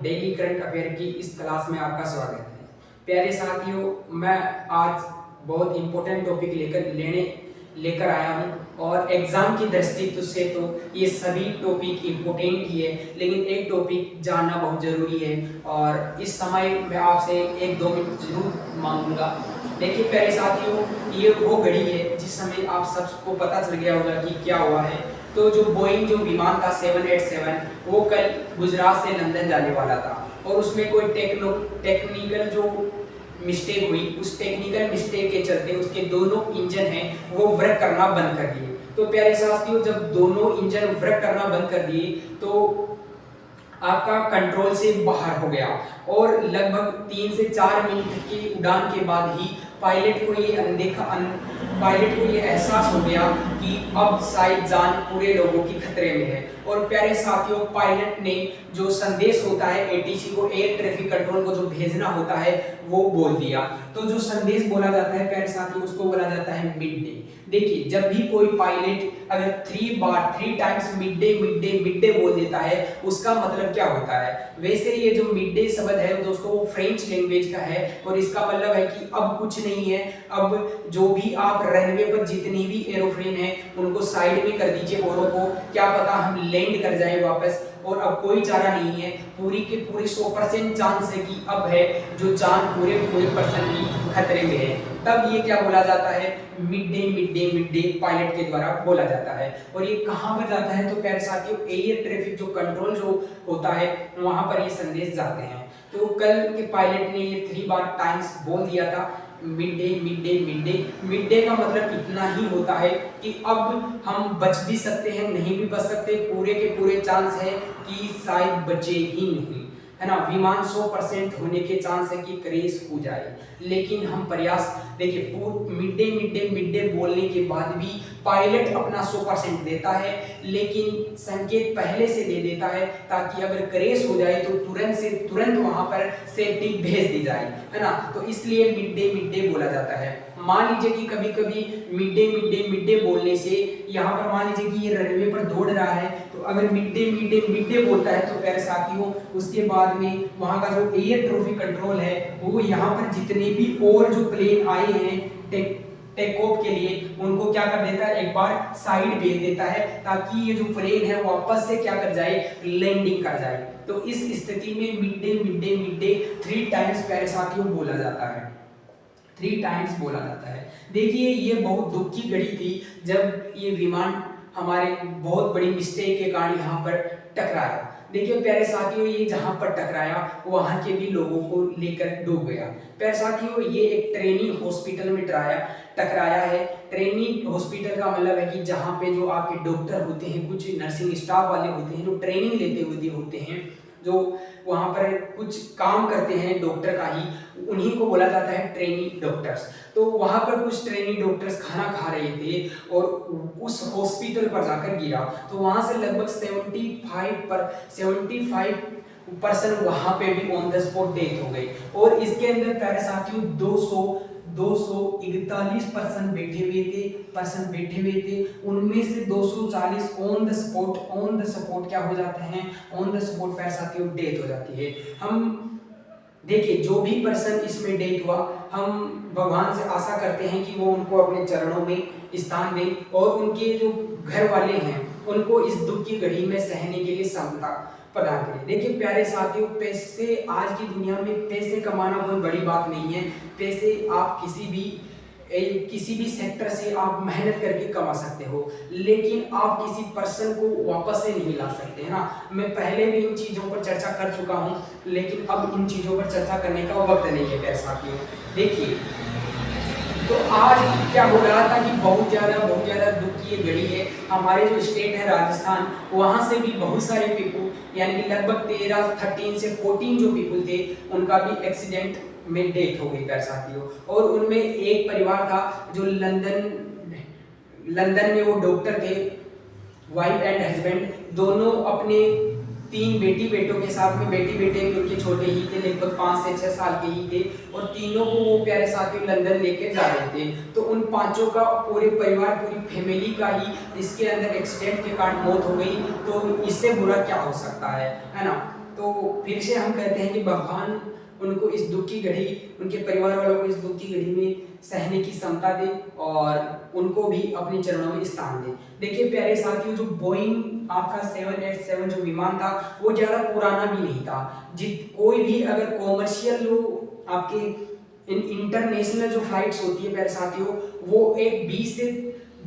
Daily current affair की इस class में आपका स्वागत है। प्यारे साथियों, मैं आज बहुत इंपॉर्टेंट टॉपिक लेकर आया हूं और एग्जाम की दृष्टि से तो ये सभी टॉपिक इंपॉर्टेंट ही है, लेकिन एक टॉपिक जानना बहुत ज़रूरी है और इस समय मैं आपसे 1-2 मिनट जरूर मांगूंगा। देखिए प्यारे साथियों, ये वो घड़ी है जिस समय आप सबको पता चल गया होगा कि क्या हुआ है। तो जो बोइंग जो विमान था 787 वो कल गुजरात से लंदन जाने वाला था और उसमें कोई टेक्निकल जो मिस्टेक हुई, उस टेक्निकल मिस्टेक के चलते उसके दोनों इंजन हैं वो वर्क करना बंद कर दिए। तो प्यारे साथियों, जब दोनों इंजन वर्क करना बंद कर दिए तो आपका कंट्रोल से बाहर हो गया और लगभग 3 से 4 मिनट की उड़ान के बाद ही पायलट को ये एहसास हो गया कि अब शायद जान पूरे लोगों की खतरे में है। और प्यारे साथियों, पायलट ने जो संदेश होता है एटीसी को, एयर ट्रैफिक कंट्रोल को जो भेजना होता है वो बोल दिया। तो जो संदेश बोला जाता है प्यारे साथियों, उसको बोला जाता है मिड डे। देखिए, जब भी कोई पायलट अगर 3 टाइम्स मिड डे बोल देता है, उसका मतलब क्या होता है? वैसे ये जो मिड डे शब्द है दोस्तों वो फ्रेंच लैंग्वेज का है और इसका मतलब है कि अब कुछ नहीं है, अब जो भी आप रनवे पर जितनी भी एरोप्लेन है उनको साइड में कर दीजिए, औरों को क्या पता हम लैंड कर जाए वापस, और अब कोई चारा नहीं है। पूरी के पूरी 100% चांस है कि अब है जो जान पूरे पर्सन की खतरे में है। तब ये क्या बोला जाता है? मिड डे पायलट के द्वारा बोला जाता है। और ये कहाँ पर जाता है? तो प्यारे साथियों, एयर ट्रैफिक जो कंट्रोल जो होता है वहां पर ये संदेश जाते हैं। तो कल के पायलट ने ये 3 टाइम्स बोल दिया था मिड डे का मतलब इतना ही होता है कि अब हम बच भी सकते हैं, नहीं भी बच सकते, पूरे के पूरे चांस है कि शायद बचे ही नहीं, है ना। विमान 100% होने के चांस है कि क्रैश हो जाए, लेकिन हम प्रयास देखिए मिड डे बोलने के बाद भी पायलट अपना 100% देता है, लेकिन संकेत पहले से दे देता है ताकि अगर क्रैश हो जाए तो तुरंत वहां पर सेफ्टी भेज दी जाए, है ना। तो इसलिए मिड डे बोला जाता है। मान लीजिए कि कभी-कभी मिड डे बोलने से यहाँ पर मान लीजिए कि ये रनवे पर दौड़ रहा है, तो अगर मिड डे बोलता है तो प्यारे साथियों उसके बाद में वहाँ का जो एयर ट्रैफिक कंट्रोल है वो यहाँ पर जितने भी और जो प्लेन आए हैं टेक ऑफ के लिए उनको क्या कर देता है, एक बार साइड भेज देता है ताकि ये जो प्लेन है वापस से क्या कर जाए, लैंडिंग कर जाए। तो इस स्थिति में मिड डे 3 टाइम्स प्यारे साथियों बोला जाता है, 3 टाइम्स बोला जाता है। देखिए, ये बहुत दुख की घड़ी थी जब ये विमान हमारे बहुत बड़ी मिस्टेक के कारण यहाँ पर टकराया। देखिए प्यारे साथियों, ये जहाँ पर टकराया वहाँ के भी लोगों को लेकर डूब गया। प्यारे साथियों, ये एक ट्रेनिंग हॉस्पिटल में टकराया है। ट्रेनिंग हॉस्पिटल का मतलब है कि जहाँ पे जो आपके डॉक्टर होते हैं, कुछ नर्सिंग स्टाफ वाले होते हैं जो ट्रेनिंग लेते हुए होते हैं, जो वहाँ पर कुछ काम करते हैं डॉक्टर का ही, उन्हीं को बोला जाता है ट्रेनी डॉक्टर्स। तो वहाँ पर कुछ ट्रेनी डॉक्टर्स खाना खा रहे थे और उस हॉस्पिटल पर जाकर गिरा, तो वहाँ से लगभग 75% वहाँ पे भी ऑन द स्पॉट डेथ हो गई। और इसके अंदर प्यारे साथियों 241 पर्सन बैठे हुए थे, उनमें से 240 ऑन द स्पॉट क्या हो जाते हैं, ऑन द स्पॉट प्यारे साथियों डेथ हो जाती है। हम देखिए, जो भी पर्सन इसमें डेथ हुआ, हम भगवान से आशा करते हैं कि वो उनको अपने चरणों में स्थान दे और उनके जो घर वाले हैं उनको इस दुख की घड़ी में सहने के लिए क्षमता प्रदान करें। देखिए प्यारे साथियों, पैसे आज की दुनिया में पैसे कमाना कोई बड़ी बात नहीं है। पैसे आप किसी भी सेक्टर से आप मेहनत करके कमा सकते हो, लेकिन आप किसी पर्सन को वापस से नहीं ला सकते, है ना। मैं पहले भी इन चीज़ों पर चर्चा कर चुका हूँ, लेकिन अब इन चीज़ों पर चर्चा करने का वक्त नहीं है प्यारे साथियों। देखिए, तो आज क्या हो रहा था कि बहुत ज़्यादा दुख की ये घड़ी है। हमारे जो स्टेट है राजस्थान, वहाँ से भी बहुत सारे पीपल, यानी कि लगभग 13 से 14 जो पीपल थे उनका भी एक्सीडेंट में डेथ हो गई प्यारे साथियों। और उनमें एक परिवार था जो लंदन में वो डॉक्टर थे, वाइफ एंड हस्बैंड, दोनों अपने 3 बेटों के साथ में, बेटे भी उनके छोटे ही थे, लगभग 5 से 6 साल के ही थे, और तीनों को वो प्यारे साथियों लंदन लेके जा रहे थे। तो उन 5 का पूरे परिवार, पूरी फैमिली का ही इसके अंदर एक्सीडेंट के कारण मौत हो गई। तो इससे बुरा क्या हो सकता है ना। तो फिर से हम कहते हैं कि भगवान उनको इस दुख की घड़ी, उनके परिवार वालों को इस दुख की घड़ी में सहने की क्षमता दे और उनको भी अपने चरणों में स्थान दे। देखिए प्यारे साथियों, जो बोइंग आपका 787 जो विमान था वो ज़्यादा पुराना भी नहीं था। कोई भी अगर कॉमर्शियल जो आपके इंटरनेशनल जो फ्लाइट्स होती है प्यारे साथियों, वो एक 20 से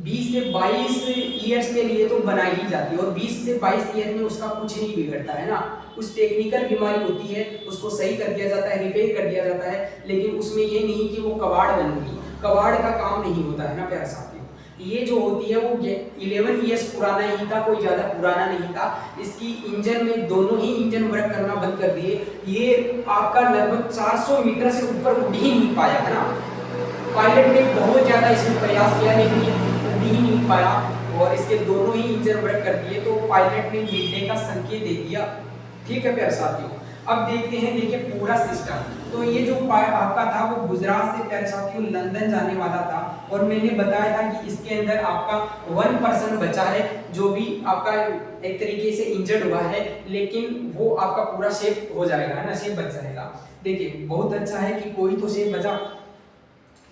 22 ईयर्स के लिए तो बनाई ही जाती है और 20 से 22 ईयर में उसका कुछ नहीं बिगड़ता है ना। कुछ टेक्निकल बीमारी होती है, उसको सही कर दिया जाता है, रिपेयर कर दिया जाता है, लेकिन उसमें ये नहीं कि वो कबाड़ बन गई। कबाड़ का काम नहीं होता है ना प्यारे साथियों। ये जो होती है वो 11 ईयर्स पुराना ही था, कोई ज़्यादा पुराना नहीं था। इसकी इंजन में दोनों ही इंजन वर्क करना बंद कर दिए। ये आपका लगभग 400 मीटर से ऊपर उड़ ही नहीं पाया है ना। पायलट ने बहुत ज़्यादा इसमें प्रयास किया लेकिन ये उड़ ही नहीं पाया और इसके दोनों ही इंजन वर्क कर दिए, तो पायलट ने गिरने का संकेत दे दिया। ठीक है प्यारे साथियों, अब देखते हैं, देखिए पूरा सिस्टम। तो ये जो आपका था वो गुजरात से प्यारे साथियों लंदन जाने वाला था और मैंने बताया था कि इसके अंदर आपका 1% बचा है जो भी आपका एक तरीके से इंजर्ड हुआ है, लेकिन वो आपका पूरा शेप हो जाएगा है ना, शेप बच जाएगा। देखिए बहुत अच्छा है कि कोई तो शेप बचा।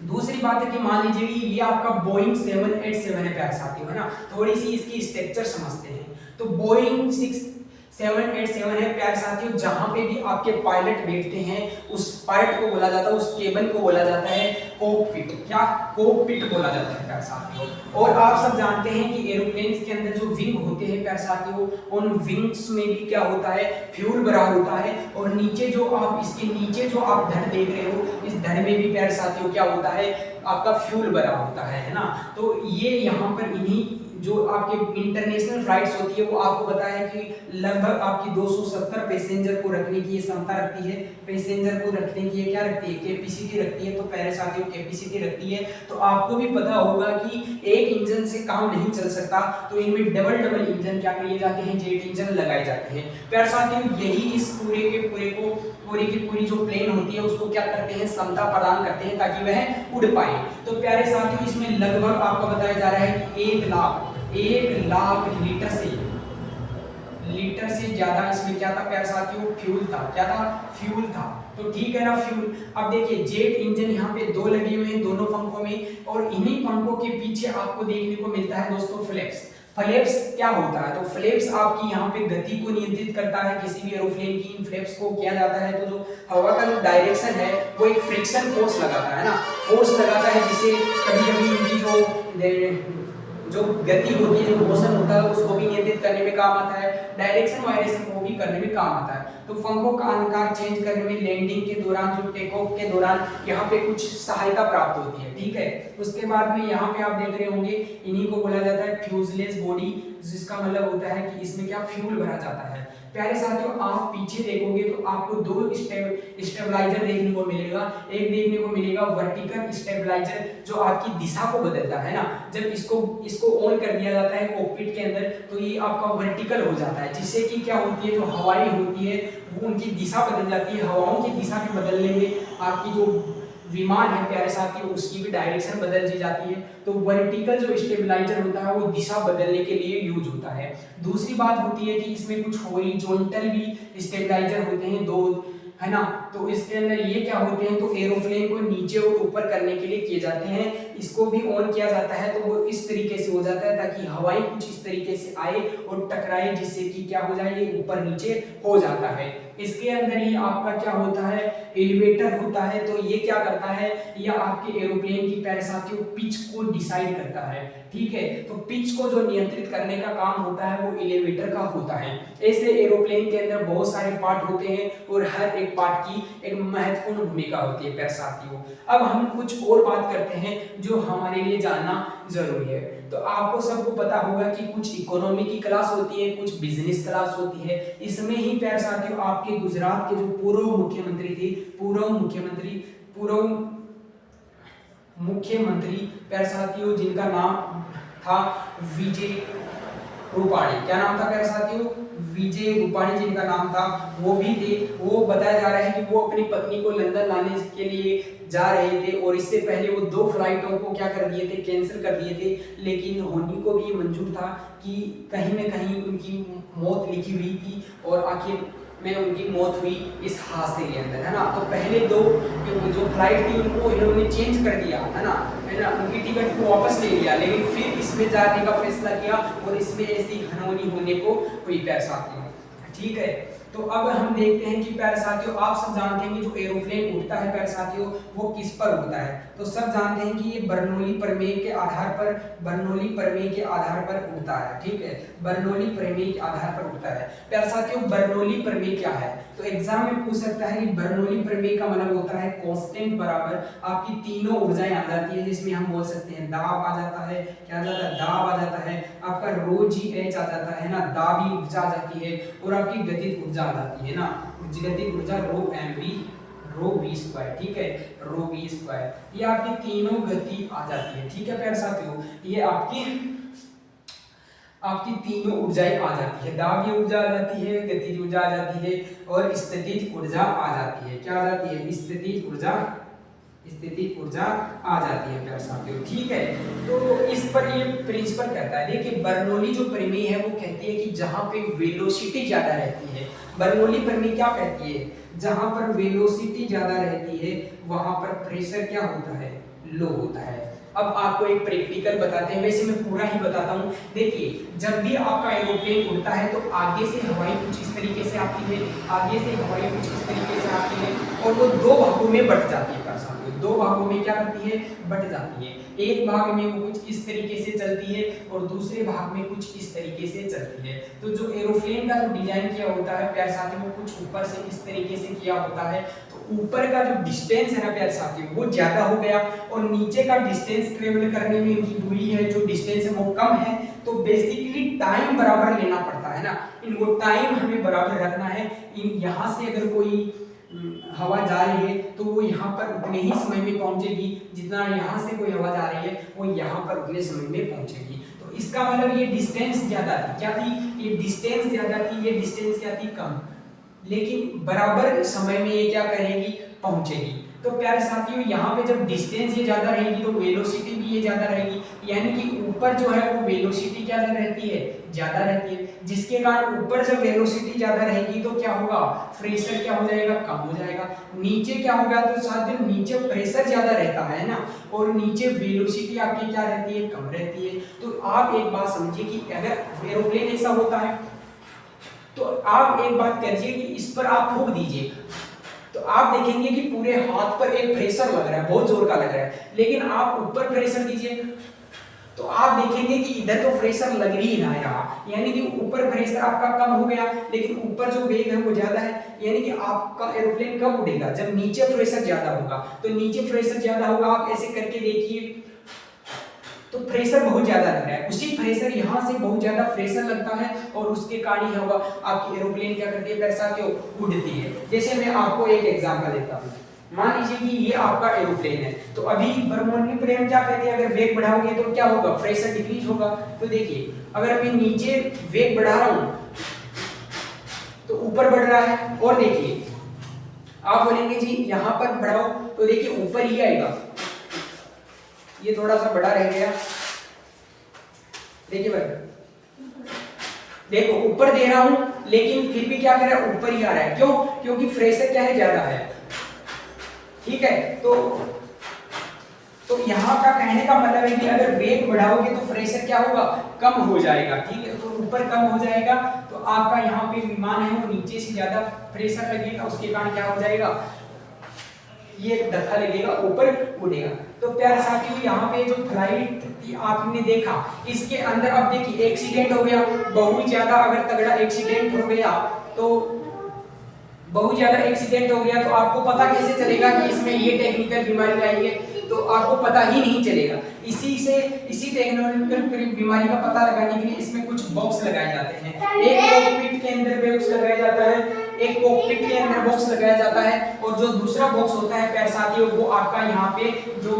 दूसरी बात है कि मान लीजिए कि ये आपका बोइंग 787 है प्यारे साथियों है ना, थोड़ी सी इसकी स्ट्रक्चर समझते हैं। तो बोइंग 787 है प्यारे साथियों, जहां पे भी आपके पायलट बैठते हैं उस पार्ट को बोला जाता है, उस केबिन को बोला जाता है कॉकपिट। क्या कॉकपिट बोला जाता है प्यारे साथियों। और आप सब जानते हैं कि एरोप्लेन के अंदर जो विंग होते हैं प्यारे साथियों, उन विंग्स में भी क्या होता है, फ्यूल भरा होता है। और नीचे जो आप इसके नीचे जो आप धड़ देख रहे हो, इस धड़ में भी प्यारे साथियों क्या होता है, आपका फ्यूल भरा होता है ना। तो ये यहाँ पर इन्हीं जो आपके इंटरनेशनल फ्लाइट्स होती है वो आपको पता है कि लगभग आपकी 270 पैसेंजर को रखने की ये क्षमता रखती है। पैसेंजर को रखने की ये क्या रखती है, कैपेसिटी रखती है। तो प्यारे साथियों कैपेसिटी रखती है, तो आपको भी पता होगा कि एक इंजन से काम नहीं चल सकता, तो इनमें डबल इंजन क्या किए जाते हैं, जेट इंजन लगाए जाते हैं। प्यारे साथियों यही इस पूरी की पूरी जो प्लेन होती है उसको क्या करते हैं, क्षमता प्रदान करते हैं ताकि वह उड़ पाए। तो प्यारे साथियों इसमें लगभग आपको बताया जा रहा है कि 1 लाख लीटर से ज्यादा इसमें क्या था प्यारे साथियों, फ्यूल था। क्या था, फ्यूल था। तो ठीक है ना, फ्यूल। अब देखिए जेट इंजन यहाँ पे 2 लगे हुए हैं दोनों पंखों में, और इन्हीं पंखों के पीछे आपको देखने को मिलता है दोस्तों फ्लैप्स। फ्लैप्स क्या होता है, तो फ्लैप्स आपकी यहाँ पे गति को नियंत्रित करता है किसी भी एरोप्लेन की। इन फ्लैप्स को किया जाता है तो जो हवा का जो डायरेक्शन है वो एक फ्रिक्शन फोर्स लगाता है ना, फोर्स लगाता है, जिससे कभी-कभी इनकी जो गति होती है, जो मोशन होता है उसको भी नियंत्रित करने में काम आता है, डायरेक्शन वायरेशन को भी करने में काम आता है। तो पंखों का आकार चेंज करने में लैंडिंग के दौरान, जो टेक ऑफ के दौरान यहाँ पे कुछ सहायता प्राप्त होती है। ठीक है, उसके बाद में यहाँ पे आप देख रहे होंगे इन्हीं को बोला जाता है फ्यूजलेस बॉडी, जिसका मतलब होता है कि इसमें क्या फ्यूल भरा जाता है। प्यारे साथियों आप पीछे देखोगे तो आपको 2 स्टेबलाइजर देखने को मिलेगा। एक देखने को मिलेगा वर्टिकल स्टेबलाइजर जो आपकी दिशा को बदलता है ना। जब इसको ऑन कर दिया जाता है कॉकपिट के अंदर तो ये आपका वर्टिकल हो जाता है, जिससे कि क्या होती है, जो हवाएं होती है वो उनकी दिशा बदल जाती है। हवाओं की दिशा के बदलने में आपकी जो विमान है प्यारे साथियों उसकी भी डायरेक्शन बदल दी जाती है। तो वर्टिकल जो स्टेबलाइजर होता है वो दिशा बदलने के लिए यूज होता है। दूसरी बात होती है कि इसमें कुछ हॉरिजॉन्टल भी स्टेबलाइजर होते हैं 2, है ना। तो इसके अंदर ये क्या होते हैं, तो एरोप्लेन को नीचे और ऊपर करने के लिए किए जाते हैं। इसको भी ऑन किया जाता है तो वो इस तरीके से हो जाता है ताकि हवाएं कुछ इस तरीके से आए और टकराए, जिससे कि क्या हो जाए, ये ऊपर नीचे हो जाता है। इसके अंदर ही आपका क्या होता है, एलिवेटर होता है। तो ये क्या करता है, यह आपके एरोप्लेन की प्यारे साथियों पिच को डिसाइड करता है। ठीक है, तो पिच को जो नियंत्रित करने का काम होता है वो एलिवेटर का होता है। ऐसे एरोप्लेन के अंदर बहुत सारे पार्ट होते हैं और हर एक पार्ट की एक महत्वपूर्ण भूमिका होती है प्यारे साथियों। अब हम कुछ और बात करते हैं जो हमारे लिए जानना जरूरी है। तो आपको सबको पता होगा कि कुछ इकोनॉमी की क्लास होती है, कुछ बिजनेस क्लास होती है। इसमें ही प्यारे साथियों आपके गुजरात के जो पूर्व मुख्यमंत्री प्यारे साथियों जिनका नाम था विजय रूपाणी। क्या नाम था प्यारे साथियों, विजय रूपाणी जिनका नाम था, वो भी थे। वो बताया जा रहा है कि वो अपनी पत्नी को लंदन लाने के लिए जा रहे थे और इससे पहले वो 2 फ्लाइटों को क्या कर दिए थे, कैंसिल कर दिए थे। लेकिन होनी को भी मंजूर था कि कहीं न कहीं उनकी मौत लिखी हुई थी और आखिर में उनकी मौत हुई इस हादसे के अंदर, है ना। तो पहले दो जो फ्लाइट थी उनको इन्होंने चेंज कर दिया, है ना, उनकी टिकट को वापस ले लिया, लेकिन फिर इसमें जाने का फैसला किया और इसमें ऐसी घनौनी होने को हुई प्यारे साथियों। ठीक है, तो अब हम देखते हैं कि प्यारे साथियों आप सब जानते हैं कि जो एरोप्लेन उड़ता है प्यारे साथियों वो किस पर उड़ता है। तो सब जानते हैं कि ये बर्नौली प्रमेय के आधार पर उड़ता है। ठीक है, बर्नौली प्रमेय के आधार पर उड़ता है। प्यारे साथियों बर्नौली प्रमेय क्या है? तो एग्जाम में पूछ सकता है कि बर्नौली प्रमेय का मतलब होता है कांस्टेंट बराबर आपकी तीनों ऊर्जाएं आ जाती है, जिसमें हम बोल सकते हैं दाब आ जाता है, क्या आ जाता है, दाब आ जाता है, आपका रो जी एच आ जाता है ना, दाबी ऊर्जा आ जाती है, और आपकी गतिज ऊर्जा आ जाती है ना, गतिज ऊर्जा rho M V rho V square. ठीक है, रो वी स्क्वायर, ये आपकी तीनों गति आ जाती है। ठीक है प्यारे साथियों, ये आपकी तीनों ऊर्जाएं आ जाती है, दाबी ऊर्जा आ जाती है, गतिज ऊर्जा आ जाती है और स्थितिज ऊर्जा आ जाती है। क्या आ जाती है? स्थितिज ऊर्जा आ जाती है प्यारे साथियों। ठीक है, तो इस पर ये प्रिंसिपल कहता है, देखिए बर्नौली जो प्रमेय है वो कहती है कि जहां पे वेलोसिटी ज्यादा रहती है, बर्नौली प्रमेय क्या कहती है, जहां पर वेलोसिटी ज्यादा रहती है वहां पर प्रेशर क्या होता है? लो होता है। अब आपको एक प्रैक्टिकल बताते हैं, वैसे मैं पूरा ही बताता हूँ। देखिए जब भी आपका एरोप्लेन उड़ता है तो आगे से हवाई कुछ इस तरीके से आती है, आगे से हवाई कुछ इस तरीके से आती है और वो दो भागों में बट जाती है। दो भागों में क्या करती है? बट जाती है। एक भाग में वो कुछ इस तरीके से चलती है और दूसरे भाग में कुछ इस तरीके से चलती है। तो जो एरोप्लेन का जो डिजाइन किया होता है प्यारे साथियों वो कुछ ऊपर से इस तरीके से किया होता है, तो ऊपर का जो डिस्टेंस है ना प्यारे साथियों वो ज्यादा हो गया और नीचे का डिस्टेंस ट्रेवल करने में इनकी दूरी है जो डिस्टेंस है वो कम है, तो बेसिकली टाइम बराबर लेना पड़ता है ना, इनको टाइम हमें बराबर रखना है। इन यहाँ से अगर कोई हवा जा रही है तो वो यहाँ पर उतने ही समय में पहुंचेगी जितना यहाँ से कोई हवा जा रही है वो यहाँ पर उतने समय में पहुंचेगी। तो इसका मतलब ये डिस्टेंस ज्यादा थी, क्या थी? ये डिस्टेंस ज्यादा थी, ये डिस्टेंस क्या थी? कम, लेकिन बराबर समय में ये क्या करेगी? पहुंचेगी। तो प्यारे साथियों यहाँ पे जब डिस्टेंस ये ज्यादा रहेगी तो वेलोसिटी भी ये ज्यादा रहेगी, यानी कि ऊपर जो है वो वेलोसिटी क्या रहती है? ज्यादा रहती है, जिसके कारण ऊपर जब वेलोसिटी ज्यादा रहेगी तो क्या होगा? प्रेशर क्या हो जाएगा? कम हो जाएगा। नीचे क्या होगा? तो साथियों नीचे प्रेशर ज्यादा रहता है ना और नीचे वेलोसिटी आपकी क्या रहती है? कम रहती है। तो आप एक बात समझिए कि अगर एरोप्लेन ऐसा होता है तो आप एक बात करिए कि इस पर आप फूंक दीजिए तो आप देखेंगे कि पूरे हाथ पर एक प्रेशर लग रहा है, बहुत जोर का लग रहा है, लेकिन आप ऊपर प्रेशर दीजिए तो आप देखेंगे कि इधर तो प्रेशर लग ही ना रहा, यानी कि ऊपर प्रेशर आपका कम हो गया लेकिन ऊपर जो वेग है वो ज्यादा है। यानी कि आपका एरोप्लेन कब उड़ेगा? जब नीचे प्रेशर ज्यादा होगा। तो नीचे प्रेशर ज्यादा होगा, आप ऐसे करके देखिए तो प्रेशर बहुत ज्यादा लग रहा है, उसी प्रेशर यहाँ से बहुत ज्यादा प्रेशर लगता है और उसके कारण हवा आपकी एरोप्लेन क्या करती है? पैसा क्यों उड़ती है। जैसे मैं आपको एक एग्जांपल देता हूँ, मान लीजिए कि ये आपका एरोप्लेन है, तो अभी बर्नौली प्रमेय क्या कहती है? अगर वेग बढ़ाओगे तो क्या होगा? प्रेशर डिक्रीज होगा। तो देखिए अगर मैं नीचे वेग बढ़ा रहा हूं तो ऊपर बढ़ रहा है, और देखिए आप बोलेंगे जी यहाँ पर बढ़ाओ तो देखिए ऊपर ही आएगा, ये थोड़ा सा बड़ा रह गया, देखिए भाई देखो ऊपर दे रहा हूं लेकिन फिर भी क्या कर रहा है? ऊपर ही आ रहा है। क्यों? क्योंकि प्रेशर क्या है? ज्यादा है। ठीक है, तो यहाँ का कहने का मतलब है कि अगर वेग बढ़ाओगे तो प्रेशर क्या होगा? कम हो जाएगा। ठीक है, तो ऊपर कम हो जाएगा तो आपका यहाँ पे विमान है वो नीचे से ज्यादा प्रेशर लगेगा, उसके कारण क्या हो जाएगा? ये धक्का लगेगा, ऊपर उड़ेगा। तो प्यारे साथियों यहाँ पे जो फ्लाइट थी आपने देखा, इसके अंदर अब देखिए एक्सीडेंट हो गया, बहुत ज्यादा अगर तगड़ा एक्सीडेंट हो गया तो बहुत ज्यादा एक्सीडेंट हो गया तो आपको पता कैसे चलेगा कि इसमें ये टेक्निकल बीमारी आई है? तो आपको पता ही नहीं चलेगा। इसी टेक्निकल बीमारी का पता लगाने के लिए इसमें कुछ बॉक्स लगाए जाते हैं। एक कॉकपिट के अंदर बॉक्स लगाया जाता है, एक कॉकपिट के अंदर बॉक्स लगाया जाता है और जो दूसरा बॉक्स होता है प्यारे साथियों वो आपका यहाँ पे जो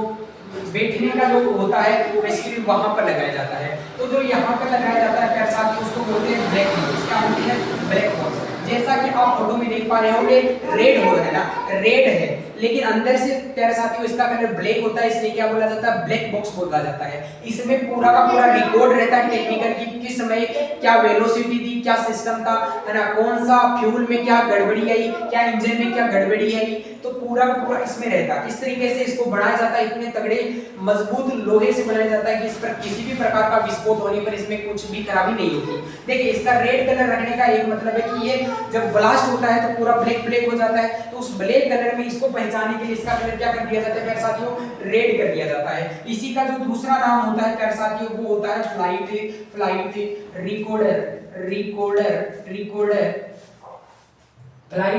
बैठने का जो होता है बेसिकली वहां पर लगाया जाता है। तो जो यहाँ पर लगाया जाता है प्यारे साथियों उसको बोलते हैं ब्लैक बॉक्स। क्या बोलते हैं? Black box. जैसा कि आप फोटो में देख पा रहे होंगे रेड हो है ना, रेड है, लेकिन अंदर से प्यारे साथियों इसका कलर ब्लैक होता है, इसलिए क्या बोला जाता है? ब्लैक बॉक्स बोला जाता है। इसमें पूरा का पूरा रिकॉर्ड रहता है टेक्निकल की किस समय क्या वेलोसिटी थी, क्या सिस्टम था, है ना, कौन सा फ्यूल में क्या गड़बड़ी आई, क्या इंजन में क्या गड़बड़ी आई, तो पूरा का पूरा इसमें रहता है। इस तरीके से इसको बनाया जाता है, इतने तगड़े मजबूत लोहे से बनाया जाता है कि इस पर किसी भी प्रकार का विस्फोट होने पर इसमें कुछ भी खराबी नहीं होती। देखिए इसका रेड कलर रखने का एक मतलब है कि ये जब ब्लास्ट होता है तो पूरा ब्लैक ब्लैक हो जाता है, तो उस ब्लैक कलर में इसको पहचानने के लिए इसका कलर क्या कर दिया जाता है प्यारे साथियों, रेड कर दिया जाता है। इसी का जो दूसरा नाम होता है प्यारे साथियों वो होता है फ्लाइट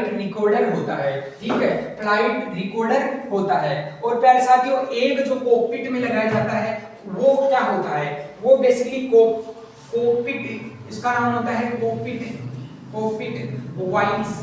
रिकॉर्डर होता है, ठीक है, फ्लाइट रिकॉर्डर होता है। और प्यारे साथियों एक जो कॉकपिट में लगाया जाता है वो क्या होता है, वो बेसिकली कॉकपिट, इसका नाम होता है कॉकपिट वॉइस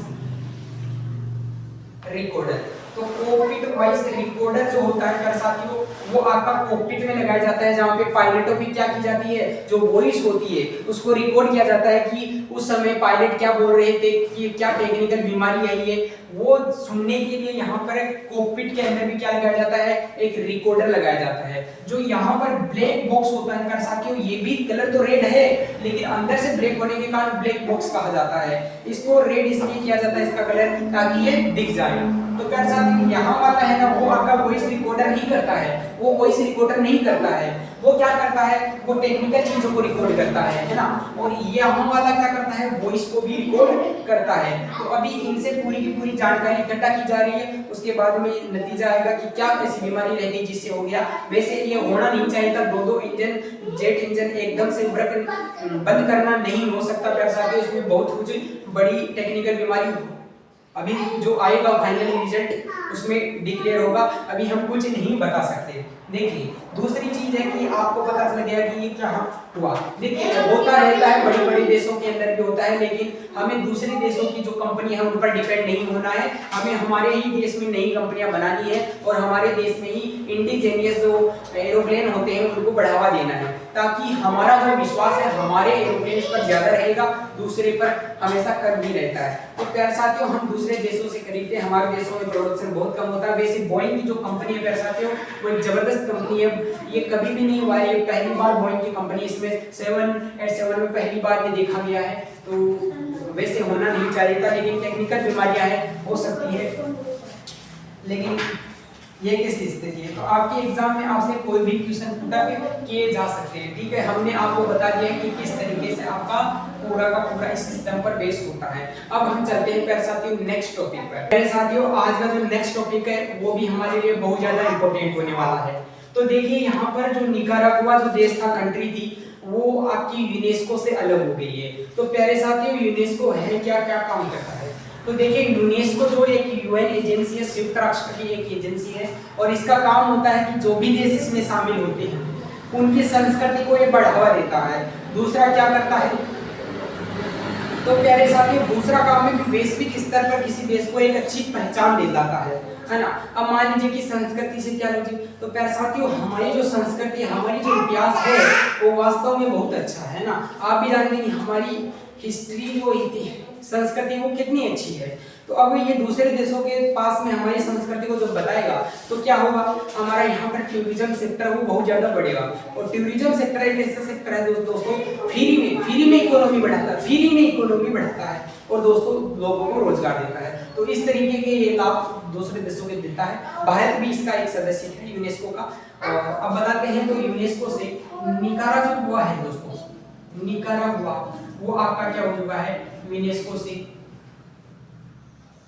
रिकॉर्डर। तो कॉकपिट वॉइस रिकॉर्डर जो होता है प्यारे साथियों वो आपका कॉकपिट में लगाया जाता है, जहां पे पायलटों की क्या की जाती है, जो वॉइस होती है उसको रिकॉर्ड किया जाता है कि उस समय पायलट क्या बोल रहे थे, कि क्या टेक्निकल बीमारी आई है, वो सुनने के लिए यहाँ पर कॉकपिट के अंदर भी क्या लगाया जाता है, एक रिकॉर्डर लगाया जाता है। जो यहाँ पर ब्लैक बॉक्स होता है प्यारे साथियों, ये भी कलर तो रेड है लेकिन अंदर से ब्लैक होने के कारण ब्लैक बॉक्स कहा जाता है। इसको रेड इसलिए किया जाता है इसका कलर ताकि ये दिख जाए। तो प्यारे साथियों यहाँ वाला है ना वो आपका वॉइस रिकॉर्डर नहीं करता है, वो वॉइस रिकॉर्डर नहीं करता है, वो क्या करता है, वो टेक्निकल चीजों को रिकॉर्ड करता है ना। और ये हम वाला क्या करता है, वॉइस को भी रिकॉर्ड करता है। तो अभी इनसे पूरी की पूरी जानकारी इकट्ठा की जा रही है, उसके बाद में नतीजा आएगा कि क्या ऐसी बीमारी रह गई जिससे हो गया। वैसे ये होना नहीं चाहिए था, दो इंजन जेट इंजन एकदम से बंद करना नहीं हो सकता प्यारे साथियों, इसमें बहुत कुछ बड़ी टेक्निकल बीमारी अभी जो आएगा फाइनली रिजल्ट उसमें डिक्लेयर होगा, अभी हम कुछ नहीं बता सकते। देखिए दूसरी चीज है कि आपको पता चल गया कि ये क्या हुआ। देखिए होता रहता है, बड़े बड़े देशों के अंदर भी होता है, लेकिन हमें दूसरे देशों की जो कंपनी है उन पर डिपेंड नहीं होना है, हमें हमारे ही देश में नई कंपनियां बनानी है और हमारे देश में ही इंडिजीनियस जो एरोप्लेन होते हैं उनको बढ़ावा देना है, ताकि हमारा जो विश्वास है हमारे एरोप्लेन पर ज्यादा रहेगा, दूसरे पर हमेशा कम ही रहता है। तो प्यारे साथियों हम दूसरे देशों से खरीदते हैं, हमारे देशों में प्रोडक्शन बहुत कम होता है। वैसे बोइंग की जो कंपनी है प्यारे साथियों वो एक जबरदस्त कंपनी है, ये कभी भी नहीं हुआ है, ये पहली बार बोइंग की कंपनी, इसमें 787 में पहली बार ये देखा गया है। तो वैसे होना नहीं चाहिए था, लेकिन टेक्निकल बीमारियां हैं, हो सकती है, लेकिन ये कैसी स्थिति है। तो आपके एग्जाम में आपसे कोई भी क्वेश्चन पूछा किए जा सकते हैं, ठीक है। हमने आपको बता दिया कि किस तरीके से आपका पूरा का पूरा इस सिस्टम पर बेस होता है। अब हम चलते हैं प्यारे साथियों नेक्स्ट टॉपिक पर। प्यारे साथियों आज का जो नेक्स्ट टॉपिक है वो भी हमारे लिए बहुत ज्यादा इंपॉर्टेंट होने वाला है। तो देखिए यहाँ पर जो निकारागुआ जो देश था, कंट्री थी, वो आपकी यूनेस्को से अलग हो गई है। तो प्यारे साथियों यूनेस्को है क्या काम करता है, तो देखिए यूनेस्को जो एक यूएन एजेंसी है, संयुक्त राष्ट्र की एक एजेंसी है, और इसका काम होता है कि जो भी देश इसमें शामिल होते हैं उनकी संस्कृति को ये बढ़ावा देता है। दूसरा क्या करता है, तो प्यारे साथियों दूसरा काम है कि वैश्विक स्तर पर किसी देश को एक अच्छी पहचान दिलाता है ना। अब मान लीजिए कि संस्कृति से क्या लोगे, तो प्यारे साथियों हमारी जो संस्कृति, हमारी जो इतिहास है वो वास्तव में बहुत अच्छा है ना। आप भी जानते हैं कि हमारी हिस्ट्री जो संस्कृति वो कितनी अच्छी है। तो अब ये दूसरे देशों के पास में हमारी संस्कृति को जब बताएगा तो क्या होगा, हमारा यहाँ पर टूरिज्म सेक्टर वो बहुत ज्यादा बढ़ेगा। और टूरिज्म सेक्टर एक ऐसा सेक्टर है दोस्तों फ्री में इकोनॉमी बढ़ाता है, फ्री में इकोनॉमी बढ़ाता है और दोस्तों लोगों को रोजगार देता है। तो इस तरीके के ये लाभ दूसरे देशों के देता है। भारत भी इसका एक सदस्य है यूनेस्को का। अब बताते हैं तो यूनेस्को से निकारागुआ है दोस्तों, निकारागुआ वो आपका क्या हो चुका है, यूनेस्को से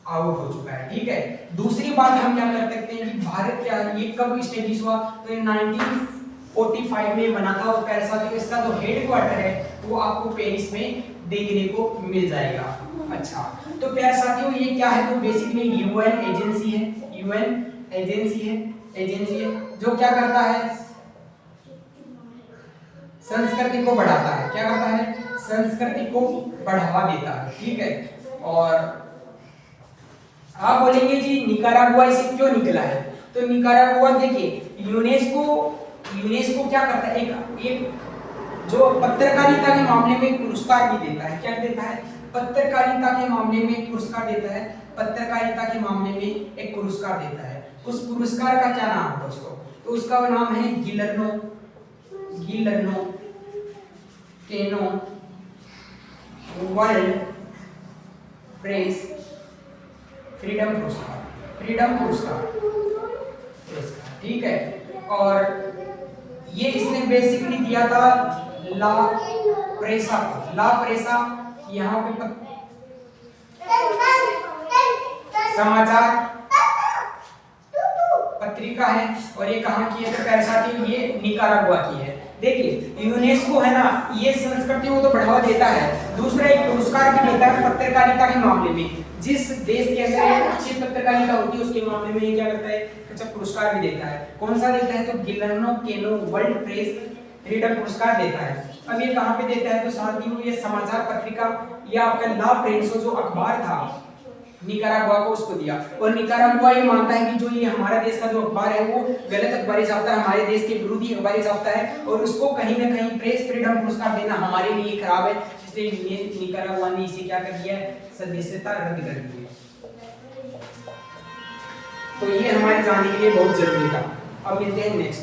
आउट हो चुका है, ठीक है। दूसरी बात हम क्या कर सकते हैं कि भारत क्या ये कब स्टेब्लिश हुआ, तो ये 1945 में बना था। और प्यारे साथियों इसका जो हेडक्वार्टर है वो आपको पेरिस में देखने को मिल जाएगा। अच्छा तो प्यारे साथियों ये क्या है, तो बेसिकली यूएन एजेंसी है, यूएन एजेंसी है जो क्या करता है, संस्कृति को बढ़ाता है, क्या करता है, संस्कृति को बढ़ावा देता है, ठीक है। और आप बोलेंगे जी निकारागुआ इसे क्यों निकला है, तो निकारागुआ देखिए यूनेस्को क्या करता है, एक जो पत्रकारिता के मामले में पुरस्कार भी देता है, क्या देता है, पत्रकारिता के मामले में एक पुरस्कार देता है, पत्रकारिता के मामले में एक पुरस्कार देता है। उस पुरस्कार का क्या नाम है दोस्तों, तो उसका नाम है गिलर्नो वर्ल्ड प्रेस फ्रीडम पुरस्कार, ठीक है। और ये इसने बेसिकली दिया था ला प्रेसा, यहाँ पे समाचार पत्रिका है, और ये कहाँ की है तो पैसा की, ये निकारागुआ की है। देखिए यूनेस्को है ना, ये संस्कृतियों को तो बढ़ावा देता है, दूसरा एक पुरस्कार भी देता है पत्रकारिता के मामले में। जिस देश के अंदर अच्छी पत्रकारिता होती है उसके मामले में ये क्या करता है, अच्छा पुरस्कार भी देता है। कौन सा देता है तो गिलर्नो केनो वर्ल्ड प्रेस फ्रीडम पुरस्कार देता है। अब ये कहाँ पे देता है तो साथियों ये समाचार पत्रिका या आपका ला प्रेसो जो अखबार था निकारागुआ को उसको दिया। और निकारागुआ ये मानता है कि जो ये हमारा देश का जो अखबार है वो गलत अखबारी छापता है, हमारे देश के विरोधी अखबारी छापता है, और उसको कहीं ना कहीं प्रेस फ्रीडम पुरस्कार देना हमारे लिए खराब है, इसलिए निकारागुआ ने इसे क्या कर दिया है, सदस्यता रद्द कर दी है। तो ये हमारे जानने के लिए बहुत जरूरी था। अब मिलते हैं नेक्स्ट।